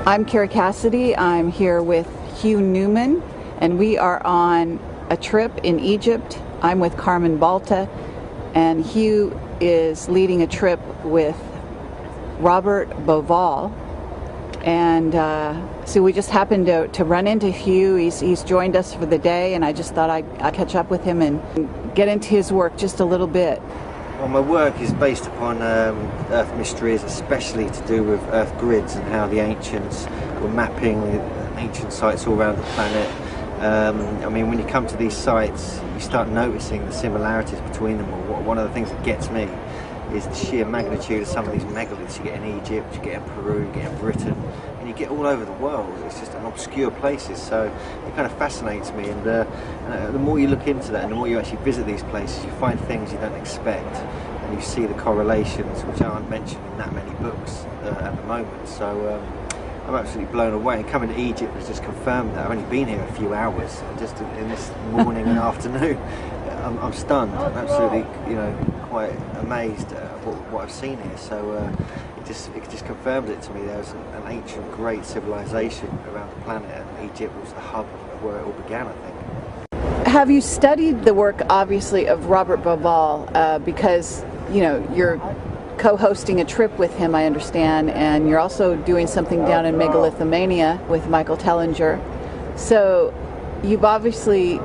I'm Carrie Cassidy. I'm here with Hugh Newman, and we are on a trip in Egypt. I'm with Carmen Balta, and Hugh is leading a trip with Robert Bauval. And so we just happened to run into Hugh. He's joined us for the day, and I just thought I'd catch up with him and get into his work just a little bit. Well, my work is based upon Earth mysteries, especially to do with Earth grids and how the ancients were mapping ancient sites all around the planet. I mean, when you come to these sites, you start noticing the similarities between them all. One of the things that gets me is the sheer magnitude of some of these megaliths you get in Egypt, you get in Peru, you get in Britain, and you get all over the world. It's just in obscure places, so it kind of fascinates me. And the more you look into that and the more you actually visit these places, you find things you don't expect, and you see the correlations which aren't mentioned in that many books at the moment. So I'm absolutely blown away, and coming to Egypt has just confirmed that. I've only been here a few hours, and just in this morning and afternoon, I'm stunned. I'm absolutely, quite amazed at what I've seen here. So it just confirms it to me. There's an ancient, great civilization around the planet, and Egypt was the hub of where it all began, I think. Have you studied the work, obviously, of Robert Bauval? Because you're co-hosting a trip with him, I understand, and you're also doing something down in Megalithomania with Michael Tellinger. So you've obviously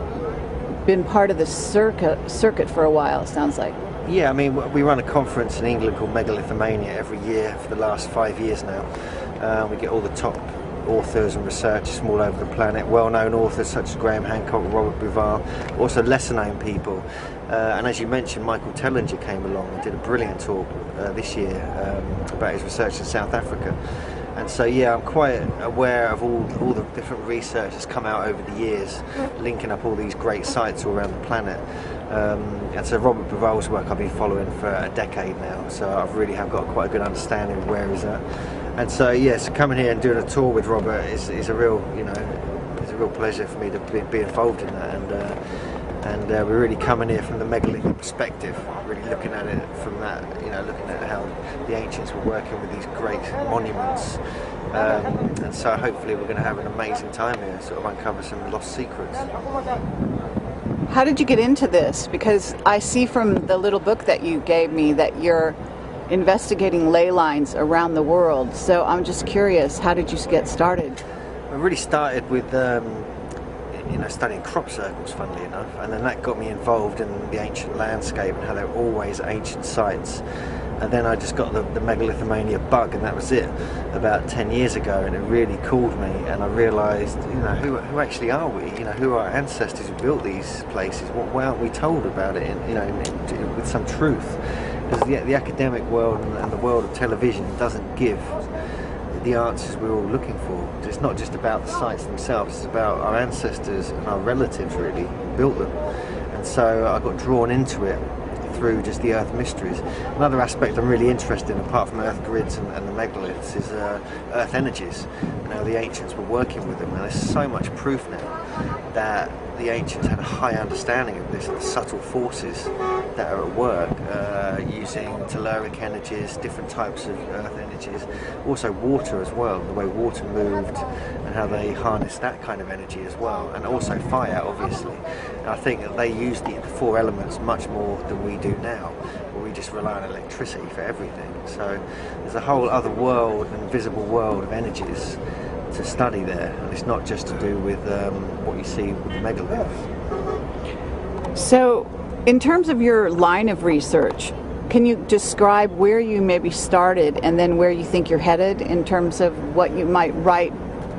been part of the circuit for a while, it sounds like. Yeah, I mean, we run a conference in England called Megalithomania every year for the last 5 years now. We get all the top authors and researchers from all over the planet, well-known authors such as Graham Hancock, Robert Bauval, also lesser-known people. And as you mentioned, Michael Tellinger came along and did a brilliant talk this year about his research in South Africa. And so, yeah, I'm quite aware of all the different research that's come out over the years, linking up all these great sites all around the planet. And so Robert Bauval's work I've been following for a decade now, so I really have got quite a good understanding of where he's at. And so, yes, coming here and doing a tour with Robert is a real, it's a real pleasure for me to be involved in that. And we're really coming here from the megalithic perspective, really looking at it from that, looking at how the ancients were working with these great monuments. And so hopefully we're going to have an amazing time here, sort of uncover some lost secrets. How did you get into this? Because I see from the little book that you gave me that you're investigating ley lines around the world. So I'm just curious, how did you get started? I really started with studying crop circles, funnily enough, and then that got me involved in the ancient landscape and how there were always ancient sites. And then I just got the Megalithomania bug, and that was it, about 10 years ago, and it really called me, and I realised, who actually are we? Who are our ancestors who built these places? Why aren't we told about it, with some truth? Because the academic world and the world of television doesn't give the answers we're all looking for. It's not just about the sites themselves, it's about our ancestors and our relatives, really, who built them. And so I got drawn into it through just the Earth mysteries. Another aspect I'm really interested in, apart from Earth grids and the megaliths, is Earth energies. The ancients were working with them, and there's so much proof now that the ancients had a high understanding of this, of the subtle forces that are at work, using telluric energies, different types of earth energies, also water as well, the way water moved and how they harnessed that kind of energy as well, and also fire, obviously. And I think that they used the four elements much more than we do now, where we just rely on electricity for everything. So there's a whole other world, an invisible world of energies to study there, and it's not just to do with what you see with the megaliths. So, in terms of your line of research, can you describe where you maybe started and then where you think you're headed in terms of what you might write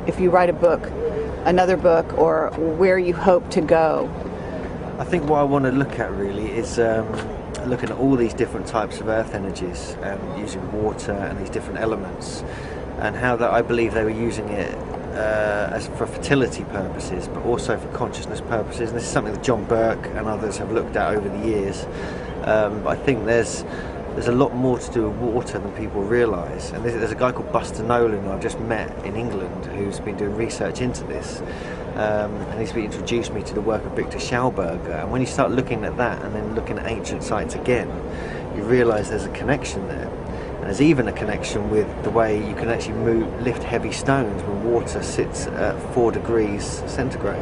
if you write a book, another book, or where you hope to go? I think what I want to look at really is looking at all these different types of earth energies and using water and these different elements, and how that I believe they were using it as for fertility purposes, but also for consciousness purposes. And this is something that John Burke and others have looked at over the years. But I think there's a lot more to do with water than people realise. And there's a guy called Buster Nolan who I've just met in England who's been doing research into this. And he's introduced me to the work of Victor Schauberger. And when you start looking at that and then looking at ancient sites again, you realise there's a connection there. And there's even a connection with the way you can actually lift heavy stones when water sits at 4 degrees centigrade,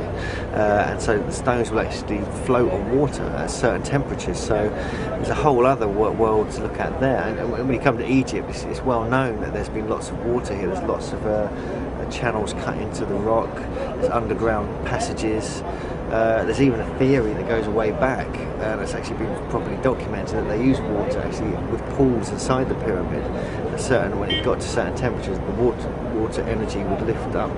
and so the stones will actually float on water at certain temperatures. So there's a whole other world to look at there. And when you come to Egypt, it's well known that there's been lots of water here. There's lots of channels cut into the rock. There's underground passages. There's even a theory that goes way back, and it's actually been properly documented, that they use water actually with pools inside the pyramid. When it got to certain temperatures, the water energy would lift up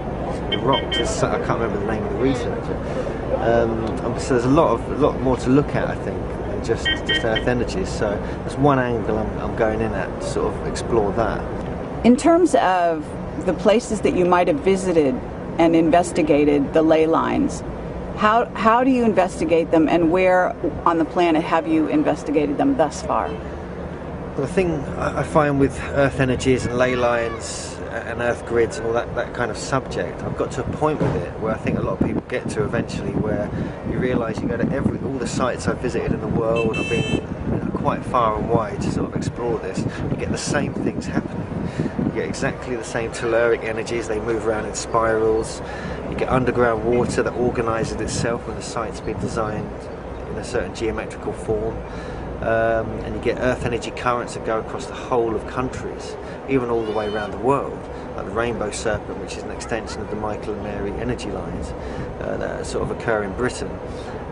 the rock. I can't remember the name of the researcher. So there's a lot more to look at, I think, than just earth energies. So that's one angle I'm going in at, to sort of explore that. In terms of the places that you might have visited and investigated the ley lines, how do you investigate them, and where on the planet have you investigated them thus far? Well, the thing I find with earth energies and ley lines and earth grids and all that kind of subject, I've got to a point with it where I think a lot of people get to eventually, where you realise you go to all the sites I've visited in the world. I've been quite far and wide to sort of explore this. You get the same things happening. You get exactly the same telluric energies. They move around in spirals. You get underground water that organises itself when the site's been designed in a certain geometrical form. And you get earth energy currents that go across the whole of countries, even all the way around the world, like the Rainbow Serpent, which is an extension of the Michael and Mary energy lines that sort of occur in Britain.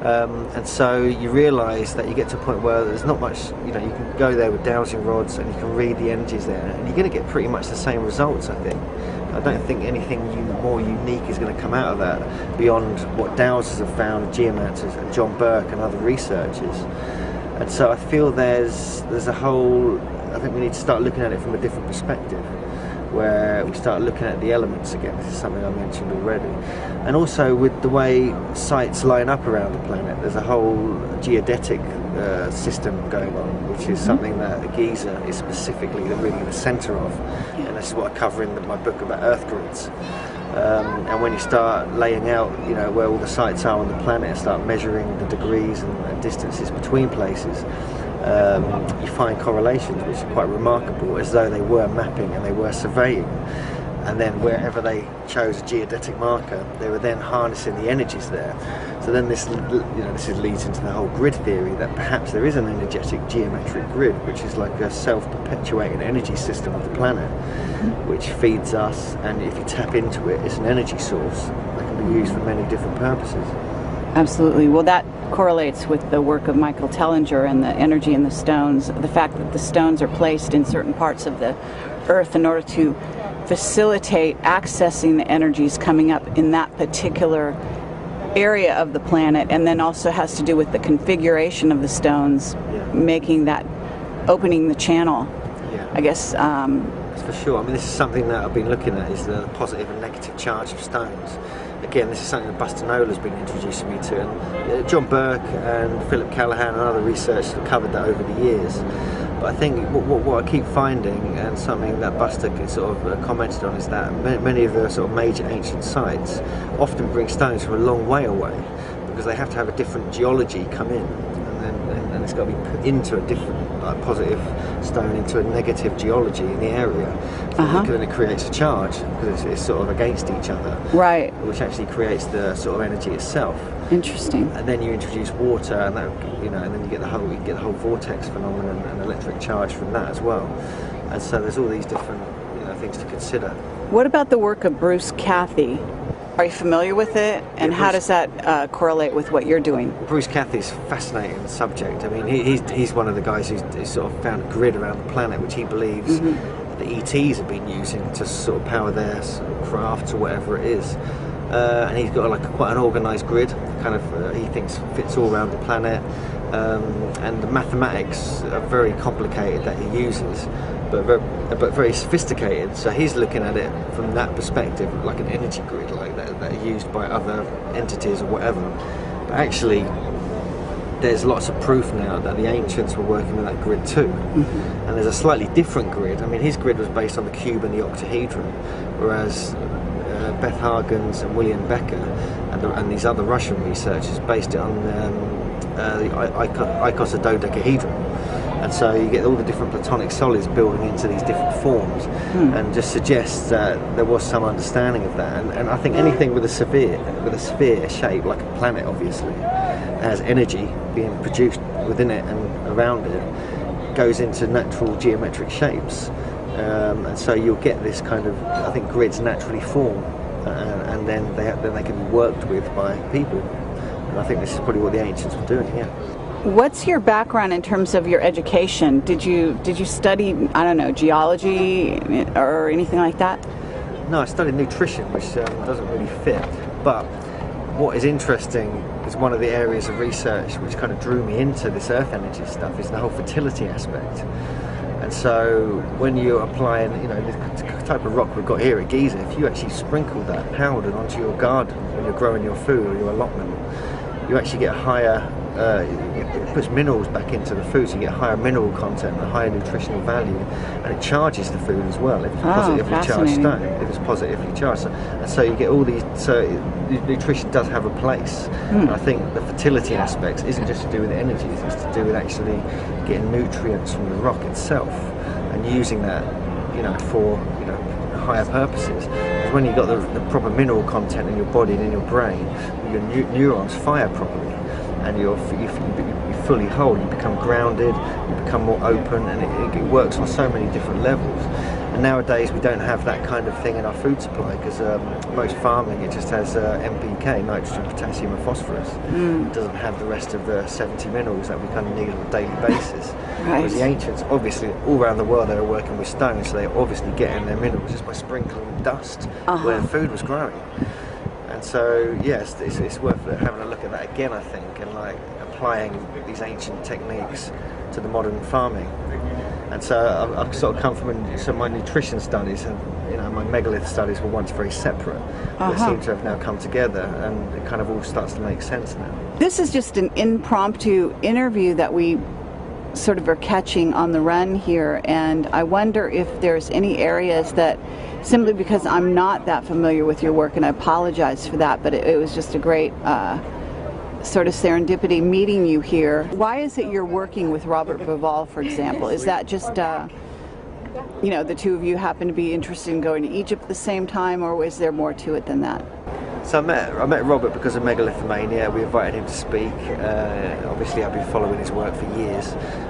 And so you realise that you get to a point where there's not much, you can go there with dowsing rods and you can read the energies there, and you're going to get pretty much the same results, I think. I don't think anything more unique is going to come out of that beyond what dowsers have found, geomancers and John Burke and other researchers. And so I feel there's a whole, I think we need to start looking at it from a different perspective, where we start looking at the elements again. This is something I mentioned already. And also with the way sites line up around the planet, there's a whole geodetic system going on, which is something that Giza is specifically really the centre of. And this is what I cover in my book about earth grids. And when you start laying out, where all the sites are on the planet, and start measuring the degrees and distances between places, you find correlations which are quite remarkable, as though they were mapping and they were surveying. And then wherever they chose a geodetic marker, they were then harnessing the energies there. So then this leads into the whole grid theory, that perhaps there is an energetic geometric grid, which is like a self-perpetuating energy system of the planet, which feeds us, and if you tap into it, it's an energy source that can be used for many different purposes. Absolutely. Well, that correlates with the work of Michael Tellinger and the energy in the stones, the fact that the stones are placed in certain parts of the earth in order to facilitate accessing the energies coming up in that particular area of the planet, and then also has to do with the configuration of the stones, making that, opening the channel. I guess for sure. I mean, this is something that I've been looking at, is the positive and negative charge of stones. Again, this is something that Buster Nola's been introducing me to, and John Burke and Philip Callahan and other researchers have covered that over the years. But I think what I keep finding, and something that Buster sort of commented on, is that many of the sort of major ancient sites often bring stones from a long way away, because they have to have a different geology come in, and it's got to be put into a different, like, positive stone into a negative geology in the area. So then it creates a charge, because it's sort of against each other, right, which actually creates the sort of energy itself. Interesting. And then you introduce water, and that, and then you get the whole vortex phenomenon and electric charge from that as well. And so there's all these different things to consider. What about the work of Bruce Cathy? Are you familiar with it? And how does that correlate with what you're doing? Bruce Cathy's a fascinating subject. I mean, he's one of the guys who's sort of found a grid around the planet, which he believes the ETs have been using to sort of power their sort of crafts or whatever it is. And he's got quite an organised grid, kind of he thinks fits all around the planet. And the mathematics are very complicated that he uses, but very sophisticated. So he's looking at it from that perspective, like an energy grid, like that are used by other entities or whatever. But actually, there's lots of proof now that the ancients were working with that grid too. And there's a slightly different grid. I mean, his grid was based on the cube and the octahedron, whereas Beth Hagens and William Becker and these other Russian researchers based it on the icosododecahedron. And so you get all the different platonic solids building into these different forms, and just suggests that there was some understanding of that. And I think anything with a sphere shape, like a planet obviously, has energy being produced within it and around it, goes into natural geometric shapes. And so you'll get this kind of, I think, grids naturally form, and then they can be worked with by people. And I think this is probably what the ancients were doing, yeah. What's your background in terms of your education? Did you study, I don't know, geology or anything like that? No, I studied nutrition, which doesn't really fit. But what is interesting is one of the areas of research which kind of drew me into this earth energy stuff is the whole fertility aspect. And so when you're applying, this type of rock we've got here at Giza, if you actually sprinkle that powdered onto your garden when you're growing your food or your allotment, you actually get a higher, it puts minerals back into the food, so you get higher mineral content, a higher nutritional value, and it charges the food as well if it's positively charged stone, if it's positively charged. And so you get all these, so nutrition does have a place. And I think the fertility aspects isn't just to do with energy, it's to do with actually getting nutrients from the rock itself and using that, for higher purposes. Because when you've got the proper mineral content in your body and in your brain, your neurons fire properly, and you're fully whole, you become grounded, you become more open, and it works on so many different levels. And nowadays we don't have that kind of thing in our food supply, because most farming, it just has NPK, nitrogen, potassium and phosphorus. It doesn't have the rest of the 70 minerals that we kind of need on a daily basis. Right. Whereas the ancients, obviously, all around the world they were working with stone, so they're obviously getting their minerals just by sprinkling dust where food was growing. And so, yes, it's worth having a look at that again, I think, and like applying these ancient techniques to the modern farming. And so I've sort of come from my nutrition studies, and my megalith studies were once very separate, but seem to have now come together, and it kind of all starts to make sense now. This is just an impromptu interview that we sort of are catching on the run here, and I wonder if there's any areas that, simply because I'm not that familiar with your work, and I apologize for that, but it was just a great sort of serendipity meeting you here. Why is it you're working with Robert Bauval, for example? Is that just the two of you happen to be interested in going to Egypt at the same time, or is there more to it than that? So I met Robert because of Megalithomania. We invited him to speak. Obviously I've been following his work for years,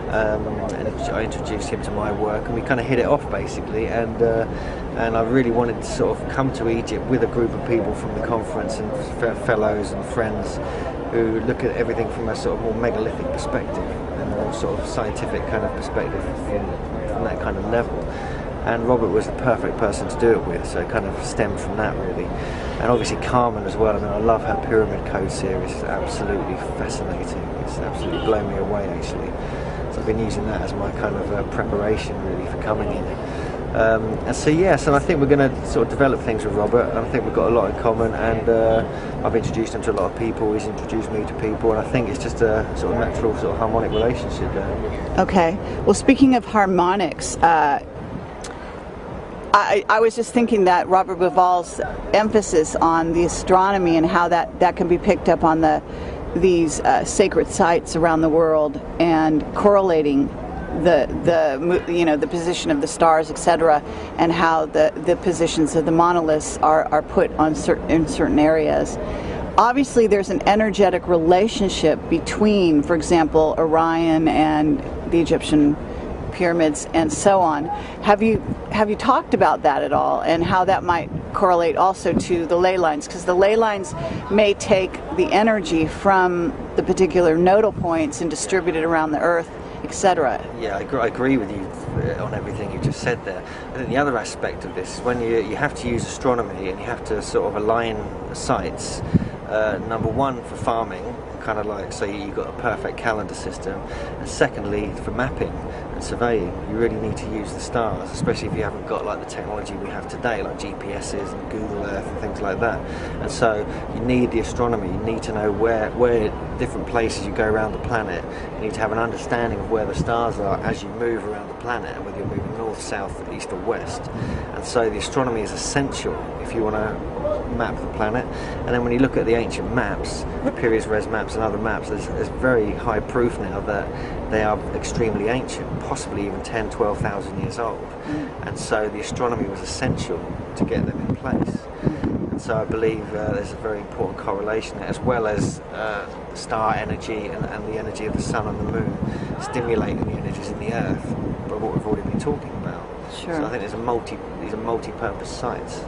and I introduced him to my work, and we kind of hit it off basically, and I really wanted to sort of come to Egypt with a group of people from the conference and fellows and friends who look at everything from a sort of more megalithic perspective and more sort of scientific kind of perspective from that kind of level. And Robert was the perfect person to do it with, so it kind of stemmed from that really. And obviously Carmen as well. I mean, I love her Pyramid Code series. It's absolutely fascinating. It's absolutely blown me away actually. So I've been using that as my kind of preparation really for coming in. And so yes, and I think we're going to sort of develop things with Robert, and I think we've got a lot in common, and I've introduced him to a lot of people, he's introduced me to people, and I think it's just a sort of natural sort of harmonic relationship there. Okay. Well, speaking of harmonics, I was just thinking that Robert Bauval's emphasis on the astronomy and how that can be picked up on these sacred sites around the world, and correlating the position of the stars, etc., and how the positions of the monoliths are put on in certain areas. Obviously, there's an energetic relationship between, for example, Orion and the Egyptian pyramids and so on. Have you talked about that at all, and how that might correlate also to the ley lines? Because the ley lines may take the energy from the particular nodal points and distribute it around the Earth, etc. Yeah, I agree with you on everything you just said there. I think the other aspect of this is when you have to use astronomy and you have to sort of align sites. Number one, for farming, kind of like, so you've got a perfect calendar system, and secondly, for mapping and surveying, you really need to use the stars, especially if you haven't got like the technology we have today, like GPSs and Google Earth and things like that. And so you need the astronomy, you need to know where different places you go around the planet, you need to have an understanding of where the stars are as you move around the planet, and whether you're moving north, south, east or west. And so the astronomy is essential if you want to map the planet. And then when you look at the ancient maps, Piri's Res maps and other maps, there's very high proof now that they are extremely ancient, possibly even 10, 12,000 years old. And so the astronomy was essential to get them in place. And so I believe there's a very important correlation there, as well as star energy and the energy of the sun and the moon stimulating the energies in the earth, by what we've already been talking about. Sure. So I think these are multi-purpose sites.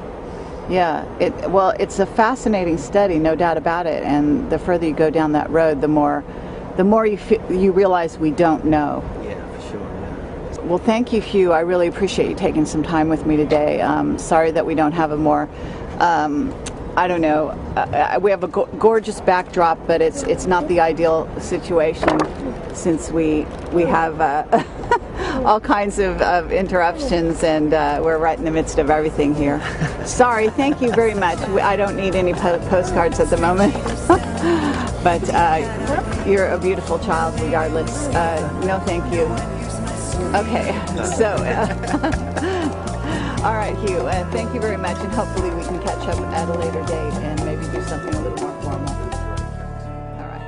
Yeah, well, it's a fascinating study, no doubt about it. And the further you go down that road, the more you realize we don't know. Yeah, for sure. Yeah. Well, thank you, Hugh. I really appreciate you taking some time with me today. Sorry that we don't have a more, I don't know, we have a gorgeous backdrop, but it's not the ideal situation, since we have all kinds of interruptions, and we're right in the midst of everything here. Sorry, thank you very much. I don't need any postcards at the moment. But you're a beautiful child regardless. No, thank you. Okay, so all right, Hugh, thank you very much, and hopefully we can catch up at a later date and maybe do something a little more formal. All right.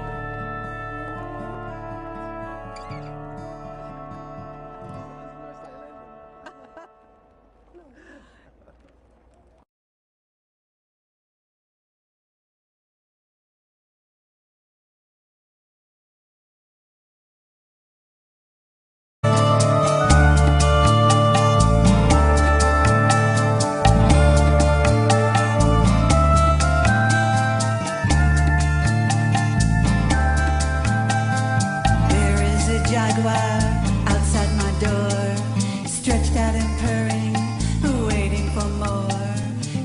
Outside my door, stretched out and purring, waiting for more.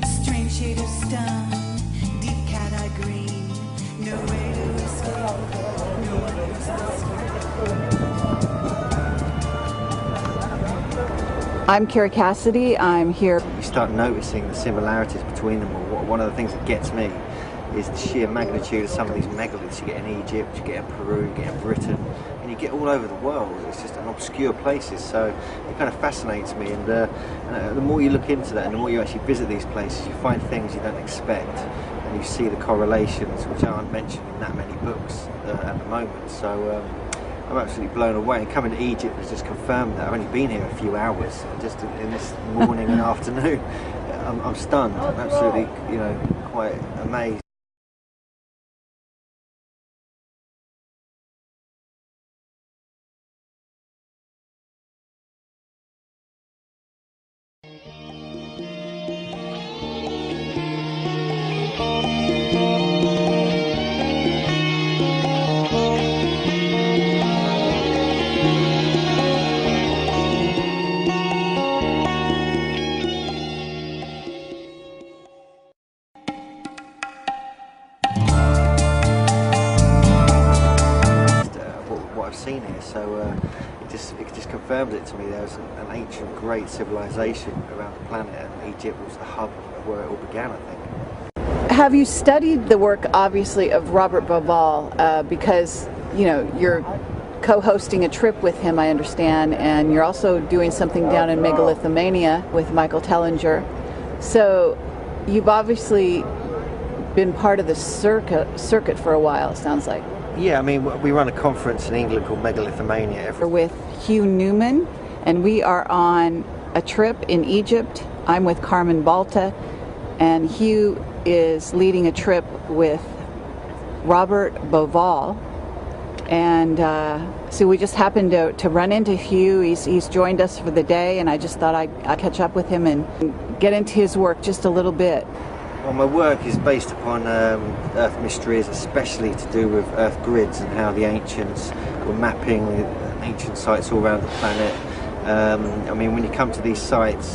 Strange shade of stone, deep cat-eye green, no way to escape, no one knows. I'm Kara Cassidy. I'm here. You start noticing the similarities between them all. One of the things that gets me is the sheer magnitude of some of these megaliths you get in Egypt, you get in Peru, you get in Britain, and you get all over the world. It's just in obscure places, so it kind of fascinates me. And the more you look into that, and the more you actually visit these places, you find things you don't expect, and you see the correlations which aren't mentioned in that many books at the moment. So I'm absolutely blown away. And coming to Egypt has just confirmed that. I've only been here a few hours, just in this morning and afternoon. I'm stunned. I'm absolutely, quite amazed. What I've seen here, so it just confirms it to me. There's an ancient, great civilization around the planet, and Egypt was the hub where it all began, I think. Have you studied the work, obviously, of Robert Bauval, because you're co-hosting a trip with him, I understand, and you're also doing something down in Megalithomania with Michael Tellinger. So you've obviously been part of the circuit for a while, it sounds like. Yeah, I mean, we run a conference in England called Megalithomania. We're with Hugh Newman, and we are on a trip in Egypt. I'm with Carmen Balta, and Hugh is leading a trip with Robert Bauval. And so we just happened to run into Hugh. He's joined us for the day, and I just thought I'd catch up with him and get into his work just a little bit. Well, my work is based upon Earth mysteries, especially to do with Earth grids and how the ancients were mapping ancient sites all around the planet. I mean, when you come to these sites,